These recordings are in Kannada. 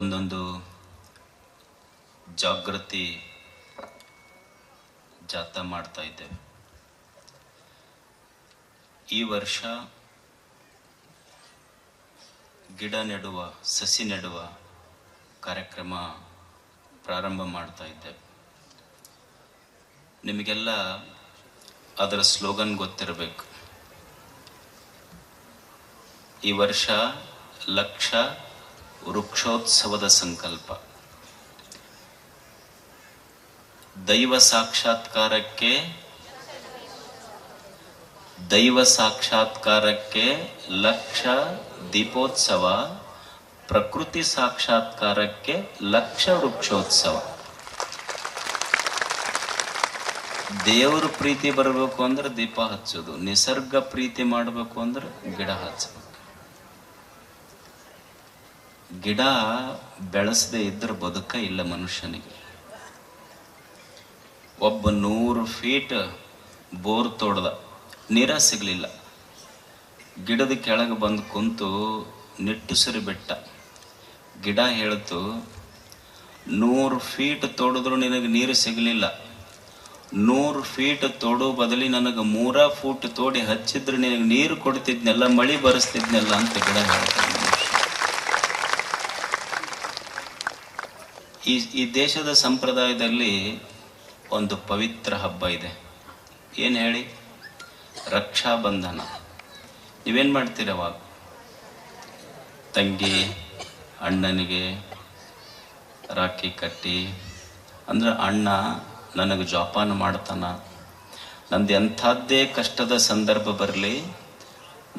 ಒಂದೊಂದು ಜಾಗೃತಿ ಜಾಥಾ ಮಾಡ್ತಾ ಇದ್ದೇವೆ. ಈ ವರ್ಷ ಗಿಡ ನೆಡುವ, ಸಸಿ ನೆಡುವ ಕಾರ್ಯಕ್ರಮ ಪ್ರಾರಂಭ ಮಾಡ್ತಾ ಇದ್ದೇವೆ. ನಿಮಗೆಲ್ಲ ಅದರ ಸ್ಲೋಗನ್ ಗೊತ್ತಿರಬೇಕು. ಈ ವರ್ಷ ಲಕ್ಷ ವೃಕ್ಷೋತ್ಸವದ ಸಂಕಲ್ಪ. ದೈವ ಸಾಕ್ಷಾತ್ಕಾರಕ್ಕೆ ಲಕ್ಷ ದೀಪೋತ್ಸವ, ಪ್ರಕೃತಿ ಸಾಕ್ಷಾತ್ಕಾರಕ್ಕೆ ಲಕ್ಷ ವೃಕ್ಷೋತ್ಸವ. ದೇವರ ಪ್ರೀತಿ ಬರಬೇಕು ಅಂದ್ರೆ ದೀಪ ಹಚ್ಚೋದು, ನಿಸರ್ಗ ಪ್ರೀತಿ ಮಾಡಬೇಕು ಅಂದ್ರೆ ಗಿಡ ಹಚ್ಚಬೇಕು. ಗಿಡ ಬೆಳೆಸದೆ ಇದ್ರೆ ಬದುಕ ಇಲ್ಲ ಮನುಷ್ಯನಿಗೆ. ಒಬ್ಬ 100 ಫೀಟ್ ಬೋರ್ ತೋಡ್ದ, ನೀರ ಸಿಗ್ಲಿಲ್ಲ. ಗಿಡದ ಕೆಳಗೆ ಬಂದು ಕುಂತು ನಿಟ್ಟುಸಿರಿ ಬಿಟ್ಟ. ಗಿಡ ಹೇಳ್ತು, 100 ಫೀಟ್ ತೋಡಿದ್ರು ನಿನಗೆ ನೀರು ಸಿಗಲಿಲ್ಲ, 100 ಫೀಟ್ ತೋಡೋ ಬದಲಿ ನನಗೆ 3 ಫೂಟ್ ತೋಡಿ ಹಚ್ಚಿದ್ರೆ ನಿನಗೆ ನೀರು ಕೊಡ್ತಿದ್ನೆಲ್ಲ, ಮಳಿ ಬರೆಸ್ತಿದ್ನೆಲ್ಲ ಅಂತ ಗಿಡ ಹೇಳ್ತಾನೆ. ಈ ದೇಶದ ಸಂಪ್ರದಾಯದಲ್ಲಿ ಒಂದು ಪವಿತ್ರ ಹಬ್ಬ ಇದೆ. ಏನು ಹೇಳಿ? ರಕ್ಷಾಬಂಧನ. ನೀವೇನು ಮಾಡ್ತೀರ ಅವಾಗ? ತಂಗಿ ಅಣ್ಣನಿಗೆ ರಾಖಿ ಕಟ್ಟಿ, ಅಂದ್ರೆ ಅಣ್ಣ ನನಗೆ ಜೋಪಾನ ಮಾಡ್ತಾನ, ನಂದು ಎಂಥದ್ದೇ ಕಷ್ಟದ ಸಂದರ್ಭ ಬರಲಿ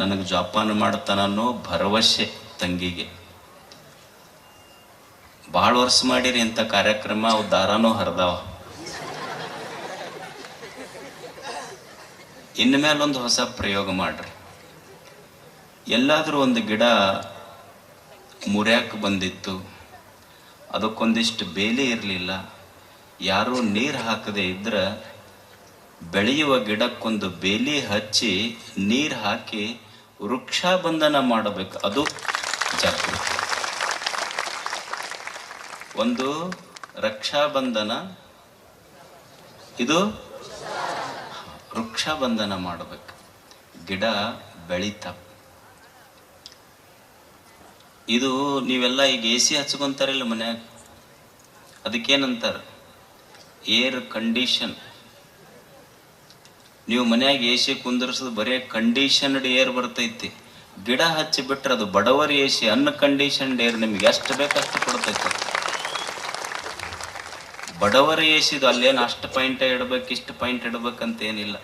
ನನಗೆ ಜೋಪಾನ ಮಾಡ್ತಾನ ಅನ್ನೋ ಭರವಸೆ ತಂಗಿಗೆ. ಭಾಳ ವರ್ಷ ಮಾಡಿರಿ ಇಂಥ ಕಾರ್ಯಕ್ರಮ, ಅವು ದಾರಾನೂ ಹರಿದಾವ. ಇನ್ನು ಮೇಲೊಂದು ಹೊಸ ಪ್ರಯೋಗ ಮಾಡ್ರಿ. ಎಲ್ಲಾದ್ರೂ ಒಂದು ಗಿಡ ಮುರ್ಯಾಕ ಬಂದಿತ್ತು, ಅದಕ್ಕೊಂದಿಷ್ಟು ಬೇಲಿ ಇರಲಿಲ್ಲ, ಯಾರೂ ನೀರು ಹಾಕದೆ ಇದ್ರೆ ಬೆಳೆಯುವ ಗಿಡಕ್ಕೊಂದು ಬೇಲಿ ಹಚ್ಚಿ ನೀರು ಹಾಕಿ ವೃಕ್ಷಾಬಂಧನ ಮಾಡಬೇಕು. ಅದು ಜಾಗೃತಿ. ಒಂದು ರಕ್ಷಾಬಂಧನ, ಇದು ವೃಕ್ಷಾಬಂಧನ ಮಾಡಬೇಕು. ಗಿಡ ಬೆಳೀತಾ. ಇದು ನೀವೆಲ್ಲ ಈಗ AC ಹಚ್ಕೊಂತಾರಿಲ್ಲ ಮನ್ಯಾಗ, ಅದಕ್ಕೇನಂತಾರ? Air condition. ನೀವು ಮನ್ಯಾಗ AC ಕುಂದರ್ಸೋದು ಬರೀ ಕಂಡೀಷನ್ಡ್ ಏರ್ ಬರ್ತೈತಿ. ಗಿಡ ಹಚ್ಚಿ ಬಿಟ್ರೆ ಅದು ಬಡವರ AC, ಅನ್ಕಂಡೀಷನ್ಡ್ ಏರ್ ನಿಮ್ಗೆ ಎಷ್ಟು ಬೇಕಷ್ಟು ಕೊಡ್ತೈತಿ. ಬಡವರ ಏಸಿದು ಅಲ್ಲೇನು ಅಷ್ಟು ಪಾಯಿಂಟ್ ಇಡ್ಬೇಕು, ಇಷ್ಟು ಪಾಯಿಂಟ್ ಇಡ್ಬೇಕಂತ ಏನಿಲ್ಲ.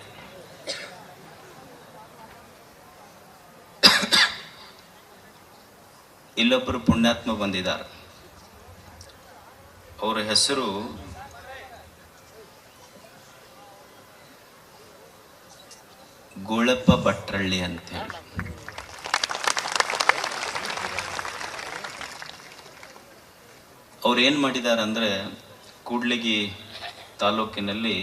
ಇಲ್ಲೊಬ್ಬರು ಪುಣ್ಯಾತ್ಮ ಬಂದಿದ್ದಾರೆ. ಅವರ ಹೆಸರು ಗೋಳಪ್ಪ ಭಟ್ರಳ್ಳಿ ಅಂತ ಹೇಳಿ. ಅವ್ರು ಏನ್ ಮಾಡಿದಾರಂದ್ರೆ, ಕೂಡ್ಲಿಗಿ ತಾಲೂಕಿನಲ್ಲಿ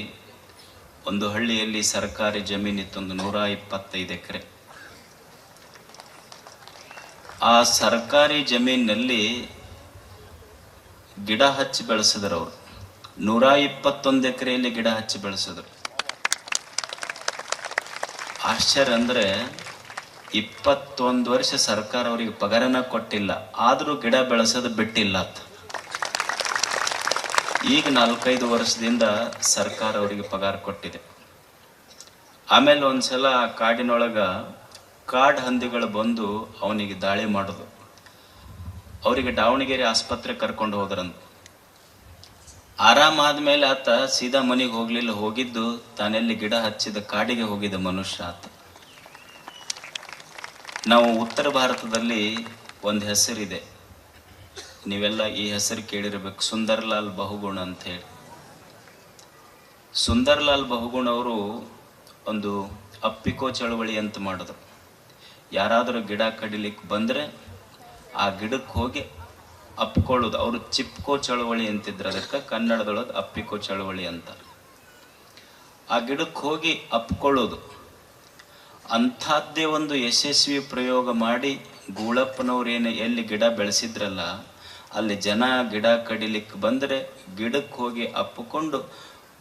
ಒಂದು ಹಳ್ಳಿಯಲ್ಲಿ ಸರ್ಕಾರಿ ಜಮೀನಿತ್ತು, ಒಂದು 125 ಎಕರೆ. ಆ ಸರ್ಕಾರಿ ಜಮೀನಿನಲ್ಲಿ ಗಿಡ ಹಚ್ಚಿ ಬೆಳೆಸಿದ್ರು. ಅವರು 121 ಎಕರೆಯಲ್ಲಿ ಗಿಡ ಹಚ್ಚಿ ಬೆಳೆಸಿದ್ರು. ಆಶ್ಚರ್ಯ ಅಂದ್ರೆ 21 ವರ್ಷ ಸರ್ಕಾರ ಅವರಿಗೆ ಪಗಾರನ ಕೊಟ್ಟಿಲ್ಲ, ಆದ್ರೂ ಗಿಡ ಬೆಳೆಸೋದು ಬಿಟ್ಟಿಲ್ಲ ಅಂತ. ಈಗ 4-5 ವರ್ಷದಿಂದ ಸರ್ಕಾರ ಅವರಿಗೆ ಪಗಾರ ಕೊಟ್ಟಿದೆ. ಆಮೇಲೆ ಒಂದ್ಸಲ ಕಾಡಿನೊಳಗ ಕಾಡು ಹಂದಿಗಳು ಬಂದು ಅವನಿಗೆ ದಾಳಿ ಮಾಡೋದು. ಅವರಿಗೆ ದಾವಣಗೆರೆ ಆಸ್ಪತ್ರೆ ಕರ್ಕೊಂಡು ಹೋದ್ರಂತ. ಆರಾಮಾದ್ಮೇಲೆ ಆತ ಸೀದಾ ಮನೆಗೆ ಹೋಗ್ಲಿಲ್ಲ, ಹೋಗಿದ್ದು ತಾನೆಲ್ಲಿ ಗಿಡ ಹಚ್ಚಿದ ಕಾಡಿಗೆ ಹೋಗಿದ್ದ ಮನುಷ್ಯ ಆತ. ನಾವು ಉತ್ತರ ಭಾರತದಲ್ಲಿ ಒಂದು ಹೆಸರಿದೆ, ನೀವೆಲ್ಲ ಈ ಹೆಸರು ಕೇಳಿರ್ಬೇಕು, ಸುಂದರ್ಲಾಲ್ ಬಹುಗುಣ ಅಂತ ಹೇಳಿ. ಸುಂದರ್ಲಾಲ್ ಬಹುಗುಣ ಅವರು ಒಂದು ಅಪ್ಪಿಕೋ ಚಳವಳಿ ಅಂತ ಮಾಡಿದ್ರು. ಯಾರಾದರೂ ಗಿಡ ಕಡಿಲಿಕ್ಕೆ ಬಂದ್ರೆ ಆ ಗಿಡಕ್ಕೆ ಹೋಗಿ ಅಪ್ಕೊಳ್ಳೋದು. ಅವರು ಚಿಪ್ಕೋ ಚಳವಳಿ ಅಂತಿದ್ರು, ಅದಕ್ಕೆ ಕನ್ನಡದೊಳಗೆ ಅಪ್ಪಿಕೋ ಚಳವಳಿ ಅಂತ. ಆ ಗಿಡಕ್ಕೆ ಹೋಗಿ ಅಪ್ಕೊಳ್ಳೋದು. ಅಂಥದ್ದೇ ಒಂದು ಯಶಸ್ವಿ ಪ್ರಯೋಗ ಮಾಡಿ ಗೂಳಪ್ಪನವ್ರೇನು ಎಲ್ಲಿ ಗಿಡ ಬೆಳೆಸಿದ್ರಲ್ಲ, ಅಲ್ಲಿ ಜನ ಗಿಡ ಕಡಿಲಿಕ್ಕೆ ಬಂದರೆ ಗಿಡಕ್ಕೆ ಹೋಗಿ ಅಪ್ಪಿಕೊಂಡು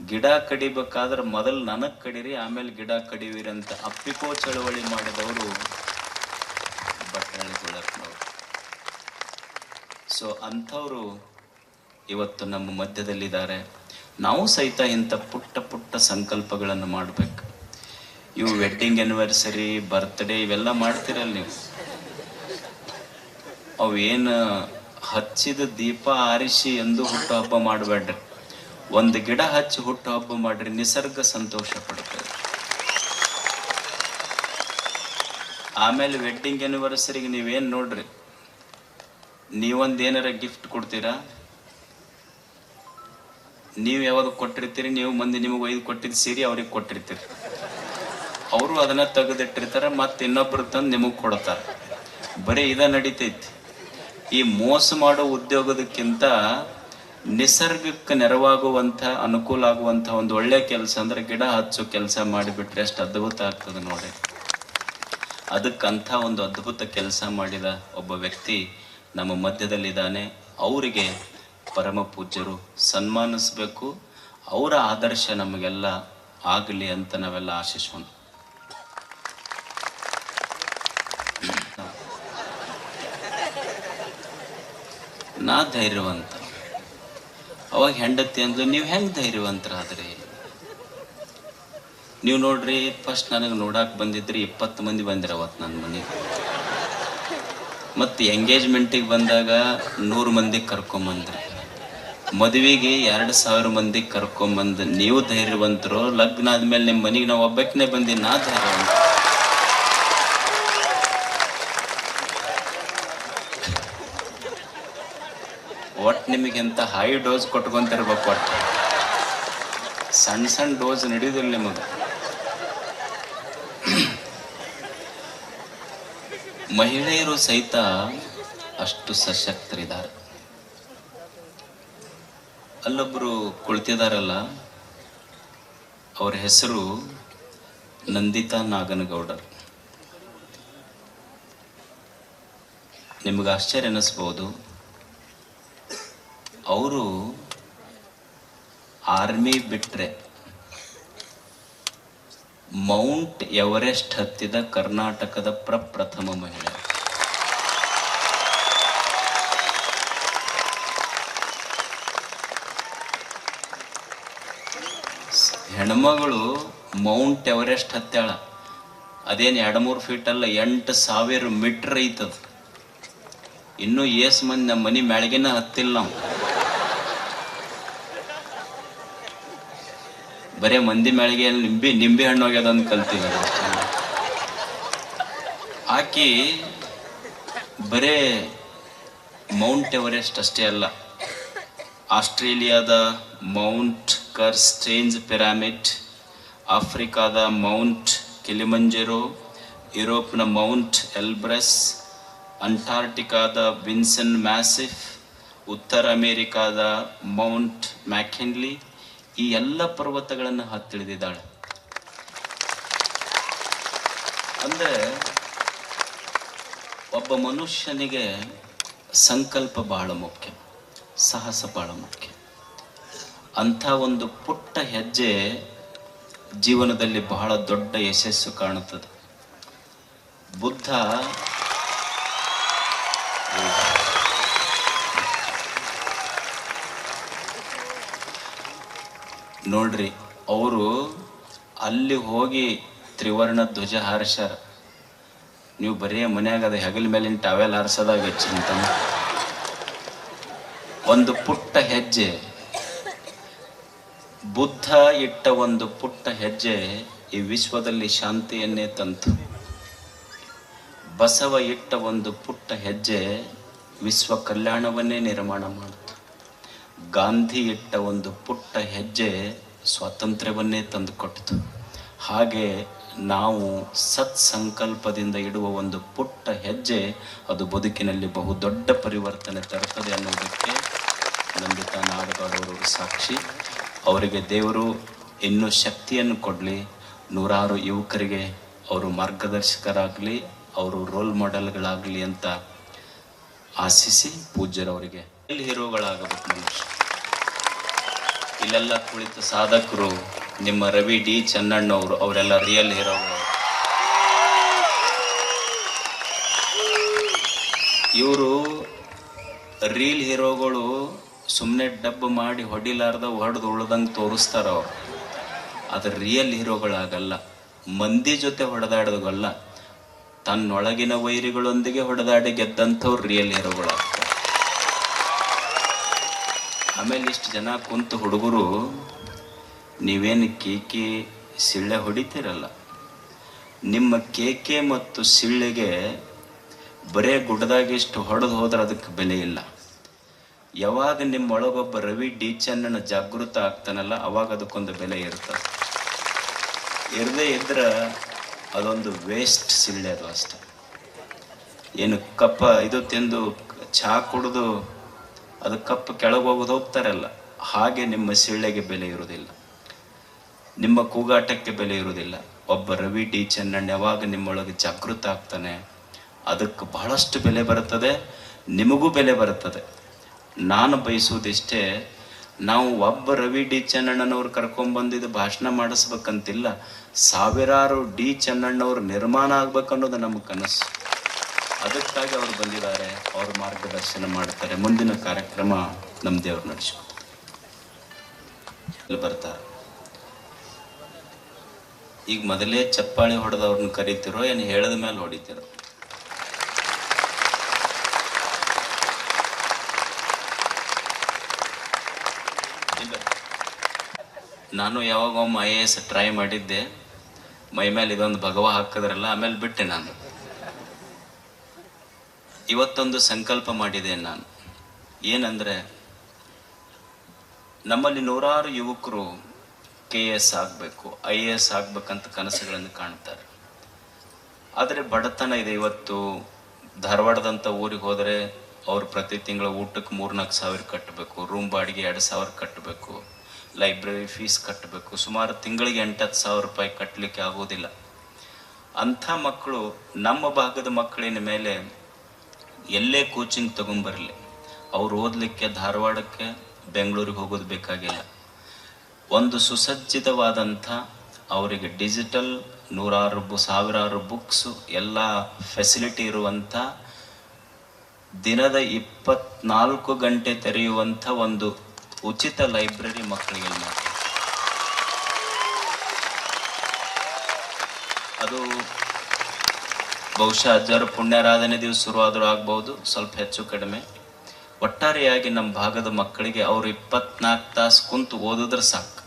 ಗಿಡ ಕಡಿಬೇಕಾದ್ರೆ ಮೊದಲು ನನಗೆ ಕಡೀರಿ ಆಮೇಲೆ ಗಿಡ ಕಡಿವಿರಿ ಅಂತ ಅಪ್ಪಿಕೋ ಚಳವಳಿ ಮಾಡಿದವರು ಬಟ್ಟಳ್ಳಿ ಗುಳಪ್ಪನವರು. ಸೊ ಅಂಥವರು ಇವತ್ತು ನಮ್ಮ ಮಧ್ಯದಲ್ಲಿದ್ದಾರೆ. ನಾವು ಸಹಿತ ಇಂಥ ಪುಟ್ಟ ಪುಟ್ಟ ಸಂಕಲ್ಪಗಳನ್ನು ಮಾಡಬೇಕು. ಇವು ವೆಡ್ಡಿಂಗ್ ಆ್ಯನಿವರ್ಸರಿ, ಬರ್ತ್ಡೇ ಇವೆಲ್ಲ ಮಾಡ್ತೀರಲ್ಲ ನೀವು, ಅವೇನು ಹಚ್ಚಿದ ದೀಪ ಆರಿಸಿ ಎಂದು ಹುಟ್ಟು ಹಬ್ಬ ಮಾಡಬೇಡ್ರಿ. ಒಂದು ಗಿಡ ಹಚ್ಚಿ ಹುಟ್ಟು ಹಬ್ಬ ಮಾಡ್ರಿ, ನಿಸರ್ಗ ಸಂತೋಷ ಪಡ್ತದೆ. ಆಮೇಲೆ ವೆಡ್ಡಿಂಗ್ ಆ್ಯನಿವರ್ಸರಿಗೆ ನೀವೇನು ನೋಡ್ರಿ, ನೀವೊಂದು ಏನಾರ ಗಿಫ್ಟ್ ಕೊಡ್ತೀರಾ, ನೀವು ಯಾವಾಗ ಕೊಟ್ಟಿರ್ತೀರಿ, ನೀವು ಮಂದಿ ನಿಮಗೆ ಒಯ್ದು ಕೊಟ್ಟಿದ್ದು ಸೀರೆ ಅವ್ರಿಗೆ ಕೊಟ್ಟಿರ್ತೀರಿ, ಅವರು ಅದನ್ನ ತೆಗೆದಿಟ್ಟಿರ್ತಾರೆ, ಮತ್ತೆ ಇನ್ನೊಬ್ರು ತಂದು ನಿಮಗೆ ಕೊಡ್ತಾರೆ. ಬರೀ ಇದ ನಡೀತೈತಿ. ಈ ಮೋಸ ಮಾಡೋ ಉದ್ಯೋಗದಕ್ಕಿಂತ ನಿಸರ್ಗಕ್ಕೆ ನೆರವಾಗುವಂಥ ಅನುಕೂಲ ಆಗುವಂಥ ಒಂದು ಒಳ್ಳೆ ಕೆಲಸ ಅಂದ್ರೆ ಗಿಡ ಹಚ್ಚೋ ಕೆಲಸ ಮಾಡಿಬಿಟ್ರೆ ಎಷ್ಟು ಅದ್ಭುತ ಆಗ್ತದೆ ನೋಡಿ. ಅದಕ್ಕಂಥ ಒಂದು ಅದ್ಭುತ ಕೆಲಸ ಮಾಡಿದ ಒಬ್ಬ ವ್ಯಕ್ತಿ ನಮ್ಮ ಮಧ್ಯದಲ್ಲಿದ್ದಾನೆ. ಅವರಿಗೆ ಪರಮ ಪೂಜ್ಯರು ಸನ್ಮಾನಿಸ್ಬೇಕು. ಅವರ ಆದರ್ಶ ನಮಗೆಲ್ಲ ಆಗಲಿ ಅಂತ ನಾವೆಲ್ಲ ಆಶಿಸೋಣ. ನಾ ಧೈರ್ಯವಂತ. ಅವಾಗ ಹೆಂಡತಿ ಅಂದ್ಲು, ನೀವು ಹೆಂಗೆ ಧೈರ್ಯವಂತರಾದ್ರಿ? ನೀವು ನೋಡ್ರಿ, ಫಸ್ಟ್ ನನಗೆ ನೋಡಕ್ಕೆ ಬಂದಿದ್ರಿ 20 ಮಂದಿ ಬಂದಿರ ಅವತ್ತು ನನ್ನ ಮನೆಗೆ. ಮತ್ತು ಎಂಗೇಜ್ಮೆಂಟಿಗೆ ಬಂದಾಗ 100 ಮಂದಿ ಕರ್ಕೊಂಬಂದ್ರಿ. ಮದುವೆಗೆ 2000 ಮಂದಿ ಕರ್ಕೊಂಬಂದು ನೀವು ಧೈರ್ಯವಂತರು. ಲಗ್ನ ಆದ್ಮೇಲೆ ನಿಮ್ಮ ಮನೆಗೆ ನಾವು ಒಬ್ಬಕ್ಕನೇ ಬಂದು ನಾ ಧೈರ್ಯವಂತ. ಒಟ್ಟು ನಿಮಗೆ ಎಂತ ಹೈ ಡೋಸ್ ಕೊಟ್ಕೊಂತಿರ್ಬೇಕು. ಒಟ್ಟು ಸಣ್ಣ ಸಣ್ಣ ಡೋಸ್ ನಡೆಯೋದಿಲ್ಲ ನಿಮಗೆ. ಮಹಿಳೆಯರು ಸಹಿತ ಅಷ್ಟು ಸಶಕ್ತರಿದ್ದಾರೆ. ಅಲ್ಲೊಬ್ರು ಕುಳಿತಿದಾರಲ್ಲ, ಅವ್ರ ಹೆಸರು ನಂದಿತಾ ನಾಗನಗೌಡರ್. ನಿಮಗೆ ಆಶ್ಚರ್ಯ ಅನ್ನಿಸ್ಬೋದು. ಅವರು ಆರ್ಮಿ ಬಿಟ್ರೆ ಮೌಂಟ್ ಎವರೆಸ್ಟ್ ಹತ್ತಿದ ಕರ್ನಾಟಕದ ಪ್ರಪ್ರಥಮ ಮಹಿಳೆ. ಹೆಣ್ಮಗಳು ಮೌಂಟ್ ಎವರೆಸ್ಟ್ ಹತ್ತಾಳ. ಅದೇನು 2-3 ಫೀಟ್ ಅಲ್ಲ, 8000 ಮೀಟರ್ ಐತದ. ಇನ್ನೂ ಏಸ್ ಮಂದಿ ನಮ್ಮ ಮನೆ ಮ್ಯಾಳಿಗೆನ ಹತ್ತಿಲ್ಲ ನಾವು. ಬರೇ ಮಂದಿ ಮ್ಯಾಳಿಗೆ ನಿಂಬೆ ಹಣ್ಣು ಹೋಗ್ಯದ ಅಂತ ಕಲ್ತೀವಿ. ಆಕಿ ಬರೇ ಮೌಂಟ್ ಎವರೆಸ್ಟ್ ಅಷ್ಟೇ ಅಲ್ಲ, ಆಸ್ಟ್ರೇಲಿಯಾದ ಮೌಂಟ್ ಕರ್ಸ್ಟೇಂಜ್ ಪಿರಾಮಿಡ್, ಆಫ್ರಿಕಾದ ಮೌಂಟ್ ಕಿಲಿಮಂಜರೋ, ಯುರೋಪ್ನ ಮೌಂಟ್ ಎಲ್ಬ್ರಸ್, ಅಂಟಾರ್ಟಿಕಾದ ವಿನ್ಸನ್ ಮ್ಯಾಸಿಫ್, ಉತ್ತರ ಅಮೇರಿಕಾದ ಮೌಂಟ್ ಮ್ಯಾಕಿನ್ಲಿ, ಈ ಎಲ್ಲ ಪರ್ವತಗಳನ್ನು ಹತ್ತಿಳಿದಿದ್ದಾಳೆ. ಅಂದ್ರೆ ಒಬ್ಬ ಮನುಷ್ಯನಿಗೆ ಸಂಕಲ್ಪ ಬಹಳ ಮುಖ್ಯ, ಸಾಹಸ ಬಹಳ ಮುಖ್ಯ. ಅಂಥ ಒಂದು ಪುಟ್ಟ ಹೆಜ್ಜೆ ಜೀವನದಲ್ಲಿ ಬಹಳ ದೊಡ್ಡ ಯಶಸ್ಸು ಕಾಣುತ್ತದೆ. ಬುದ್ಧ ನೋಡ್ರಿ, ಅವರು ಅಲ್ಲಿ ಹೋಗಿ ತ್ರಿವರ್ಣ ಧ್ವಜ ಹಾರಿಸ್ಯಾರ. ನೀವು ಬರೀ ಮನ್ಯಾಗ ಅದ ಹೆಗಲ ಮೇಲಿನ ಟವೆಲ್ ಹಾರಿಸೋದಾಗ ಚಿಂತ. ಒಂದು ಪುಟ್ಟ ಹೆಜ್ಜೆ, ಬುದ್ಧ ಇಟ್ಟ ಒಂದು ಪುಟ್ಟ ಹೆಜ್ಜೆ ಈ ವಿಶ್ವದಲ್ಲಿ ಶಾಂತಿಯನ್ನೇ ತಂತು. ಬಸವ ಇಟ್ಟ ಒಂದು ಪುಟ್ಟ ಹೆಜ್ಜೆ ವಿಶ್ವ ಕಲ್ಯಾಣವನ್ನೇ ನಿರ್ಮಾಣ ಮಾಡಿತು. ಗಾಂಧಿ ಇಟ್ಟ ಒಂದು ಪುಟ್ಟ ಹೆಜ್ಜೆ ಸ್ವಾತಂತ್ರ್ಯವನ್ನೇ ತಂದುಕೊಟ್ಟಿತು. ಹಾಗೆ ನಾವು ಸತ್ಸಂಕಲ್ಪದಿಂದ ಇಡುವ ಒಂದು ಪುಟ್ಟ ಹೆಜ್ಜೆ ಅದು ಬದುಕಿನಲ್ಲಿ ಬಹುದೊಡ್ಡ ಪರಿವರ್ತನೆ ತರುತ್ತದೆ ಅನ್ನೋದಕ್ಕೆ ನಂದಿತಾ ನಾಗನಗೌಡರು ಸಾಕ್ಷಿ. ಅವರಿಗೆ ದೇವರು ಇನ್ನೂ ಶಕ್ತಿಯನ್ನು ಕೊಡಲಿ. 100 ಯುವಕರಿಗೆ ಅವರು ಮಾರ್ಗದರ್ಶಕರಾಗಲಿ, ಅವರು ರೋಲ್ ಮಾಡೆಲ್ಗಳಾಗಲಿ ಅಂತ ಆಶಿಸಿ ಪೂಜ್ಯರವರಿಗೆ ಎಲ್ಲಿ ಹೀರೋಗಳಾಗಬೇಕು ಮನುಷ್ಯ. ಇಲ್ಲೆಲ್ಲ ಕುಳಿತ ಸಾಧಕರು ನಿಮ್ಮ ರವಿ ಡಿ ಚೆನ್ನಣ್ಣವರು ಅವರೆಲ್ಲ ರಿಯಲ್ ಹೀರೋಗಳು. ಇವರು ರೀಲ್ ಹೀರೋಗಳು ಸುಮ್ಮನೆ ಡಬ್ ಮಾಡಿ ಹೊಡಿಲಾರ್ದ ಹೊಡೆದು ಉಳ್ದಂಗೆ ತೋರಿಸ್ತಾರ ಅವ್ರು. ಅದ್ರ ರಿಯಲ್ ಹೀರೋಗಳಾಗಲ್ಲ. ಮಂದಿ ಜೊತೆ ಹೊಡೆದಾಡೋದಲ್ಲ, ತನ್ನೊಳಗಿನ ವೈರಿಗಳೊಂದಿಗೆ ಹೊಡೆದಾಡಿ ಗೆದ್ದಂಥವ್ರು ರಿಯಲ್ ಹೀರೋಗಳಾಗ್ತಾರೆ. ಆಮೇಲೆ ಇಷ್ಟು ಜನ ಕುಂತು ಹುಡುಗರು ನೀವೇನು ಕೇಕೆ ಸಿಳ್ಳೆ ಹೊಡಿತೀರಲ್ಲ, ನಿಮ್ಮ ಕೇಕೆ ಮತ್ತು ಸಿಳ್ಳೆಗೆ ಬರೇ ಗುಡ್ಡದಾಗಿಷ್ಟು ಹೊಡೆದು ಹೋದ್ರೆ ಅದಕ್ಕೆ ಬೆಲೆ ಇಲ್ಲ. ಯಾವಾಗ ನಿಮ್ಮೊಳಗೊಬ್ಬ ರವಿ ಡಿ ಚೆನ್ನಣ್ಣ ಜಾಗೃತ ಆಗ್ತಾನಲ್ಲ, ಅವಾಗ ಅದಕ್ಕೊಂದು ಬೆಲೆ ಇರ್ತದೆ. ಇರದೇ ಇದ್ರೆ ಅದೊಂದು ವೇಸ್ಟ್ ಸಿಳ್ಳೆ. ಅದು ಅಷ್ಟೆ. ಏನು ಕಪ್ಪ ಇದು ತಿಂದು ಚಹಾ ಕುಡಿದು ಅದು ಕಪ್ಪು ಕೆಳಗೆ ಹೋಗೋದು ಹೋಗ್ತಾರಲ್ಲ, ಹಾಗೆ ನಿಮ್ಮ ಸಿಳ್ಳೆಗೆ ಬೆಲೆ ಇರುವುದಿಲ್ಲ, ನಿಮ್ಮ ಕೂಗಾಟಕ್ಕೆ ಬೆಲೆ ಇರುವುದಿಲ್ಲ. ಒಬ್ಬ ರವಿ ಡಿ ಚೆನ್ನಣ್ಣ ಯಾವಾಗ ನಿಮ್ಮೊಳಗೆ ಜಾಗೃತ ಆಗ್ತಾನೆ, ಅದಕ್ಕೆ ಬಹಳಷ್ಟು ಬೆಲೆ ಬರುತ್ತದೆ, ನಿಮಗೂ ಬೆಲೆ ಬರುತ್ತದೆ. ನಾನು ಬಯಸುವುದಿಷ್ಟೇ, ನಾವು ಒಬ್ಬ ರವಿ ಡಿ ಚೆನ್ನಣ್ಣನವ್ರು ಕರ್ಕೊಂಡ್ಬಂದಿದ್ದು ಭಾಷಣ ಮಾಡಿಸ್ಬೇಕಂತಿಲ್ಲ, ಸಾವಿರಾರು ಡಿ ಚೆನ್ನಣ್ಣವ್ರು ನಿರ್ಮಾಣ ಆಗ್ಬೇಕನ್ನೋದು ನಮ್ಮ ಕನಸು. ಅದಕ್ಕಾಗಿ ಅವ್ರು ಬಂದಿದ್ದಾರೆ, ಅವ್ರ ಮಾರ್ಗದರ್ಶನ ಮಾಡ್ತಾರೆ. ಮುಂದಿನ ಕಾರ್ಯಕ್ರಮ ನಮ್ಮ ದೇವ್ರು ನಡೆಸ್ಕೊತಾರೆ. ಬರ್ತಾರೆ. ಈಗ ಮೊದಲೇ ಚಪ್ಪಾಳಿ ಹೊಡೆದವ್ರನ್ನ ಕರಿತಿರೋ ಏನು ಹೇಳಿದ ಮೇಲೆ ಹೊಡಿತಿರೋ? ನಾನು ಯಾವಾಗೊಮ್ಮೆ IAS ಟ್ರೈ ಮಾಡಿದ್ದೆ, ಮೈ ಮೇಲೆ ಇದೊಂದು ಭಗವ ಹಾಕಿದ್ರಲ್ಲ, ಆಮೇಲೆ ಬಿಟ್ಟೆ. ನಾನು ಇವತ್ತೊಂದು ಸಂಕಲ್ಪ ಮಾಡಿದೆ ನಾನು. ಏನಂದ್ರೆ, ನಮ್ಮಲ್ಲಿ ನೂರಾರು ಯುವಕರು KS ಆಗಬೇಕು, IAS ಆಗ್ಬೇಕಂತ ಕನಸುಗಳನ್ನು ಕಾಣ್ತಾರೆ. ಆದರೆ ಬಡತನ ಇದೆ. ಇವತ್ತು ಧಾರವಾಡದಂಥ ಊರಿಗೆ ಹೋದರೆ ಅವ್ರು ಪ್ರತಿ ತಿಂಗಳ ಊಟಕ್ಕೆ 3-4 ಸಾವಿರ ಕಟ್ಟಬೇಕು, ರೂಮ್ ಬಾಡಿಗೆ 2,000 ಕಟ್ಟಬೇಕು, ಲೈಬ್ರರಿ ಫೀಸ್ ಕಟ್ಟಬೇಕು, ಸುಮಾರು ತಿಂಗಳಿಗೆ 8-10 ಸಾವಿರ ರೂಪಾಯಿ ಕಟ್ಟಲಿಕ್ಕೆ ಆಗೋದಿಲ್ಲ. ಅಂಥ ಮಕ್ಕಳು, ನಮ್ಮ ಭಾಗದ ಮಕ್ಕಳಿನ ಮೇಲೆ ಎಲ್ಲೇ ಕೋಚಿಂಗ್ ತಗೊಂಬರಲಿ, ಅವ್ರು ಓದಲಿಕ್ಕೆ ಧಾರವಾಡಕ್ಕೆ ಬೆಂಗಳೂರಿಗೆ ಹೋಗೋದು ಬೇಕಾಗಿಲ್ಲ. ಒಂದು ಸುಸಜ್ಜಿತವಾದಂಥ ಅವರಿಗೆ ಡಿಜಿಟಲ್ ಸಾವಿರಾರು ಬುಕ್ಸು ಎಲ್ಲ ಫೆಸಿಲಿಟಿ ಇರುವಂಥ, ದಿನದ 24 ಗಂಟೆ ತೆರೆಯುವಂಥ ಒಂದು ಉಚಿತ ಲೈಬ್ರರಿ ಮಕ್ಕಳಿಗೆ ಮಾಡಿ. ಅದು ಬಹುಶಃ ಅಜ್ಜರ ಪುಣ್ಯಾರಾಧನೆ ದಿವಸ ಶುರುವಾದರೂ ಆಗ್ಬಹುದು, ಸ್ವಲ್ಪ ಹೆಚ್ಚು ಕಡಿಮೆ. ಒಟ್ಟಾರೆಯಾಗಿ ನಮ್ಮ ಭಾಗದ ಮಕ್ಕಳಿಗೆ ಅವರು 24 ತಾಸು ಕುಂತು ಓದಿದ್ರೆ ಸಾಕು.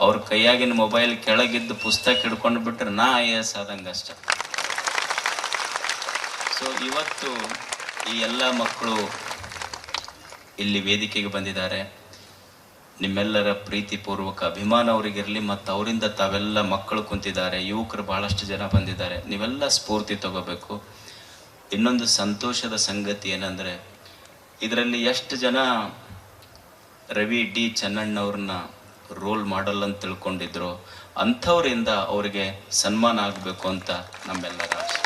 ಅವ್ರ ಕೈಯಾಗಿನ ಮೊಬೈಲ್ ಕೆಳಗಿದ್ದು ಪುಸ್ತಕ ಹಿಡ್ಕೊಂಡು ಬಿಟ್ರೆ ನಾ IAS ಆದಂಗೆ ಅಷ್ಟೆ. ಸೊ ಇವತ್ತು ಈ ಎಲ್ಲ ಮಕ್ಕಳು ಇಲ್ಲಿ ವೇದಿಕೆಗೆ ಬಂದಿದ್ದಾರೆ. ನಿಮ್ಮೆಲ್ಲರ ಪ್ರೀತಿಪೂರ್ವಕ ಅಭಿಮಾನ ಅವರಿಗಿರಲಿ. ಮತ್ತು ಅವರಿಂದ ತಾವೆಲ್ಲ ಮಕ್ಕಳು ಕುಂತಿದ್ದಾರೆ, ಯುವಕರು ಬಹಳಷ್ಟು ಜನ ಬಂದಿದ್ದಾರೆ. ನೀವೆಲ್ಲ ಸ್ಫೂರ್ತಿ ತಗೋಬೇಕು. ಇನ್ನೊಂದು ಸಂತೋಷದ ಸಂಗತಿ ಏನಂದರೆ, ಇದರಲ್ಲಿ ಎಷ್ಟು ಜನ ರವಿ ಡಿ ಚೆನ್ನಣ್ಣವ್ರನ್ನ ರೋಲ್ ಮಾಡಲ್ ಅಂತ ತಿಳ್ಕೊಂಡಿದ್ರು, ಅಂಥವರಿಂದ ಅವರಿಗೆ ಸನ್ಮಾನ ಆಗಬೇಕು ಅಂತ ನಮ್ಮೆಲ್ಲರ ಆಸೆ.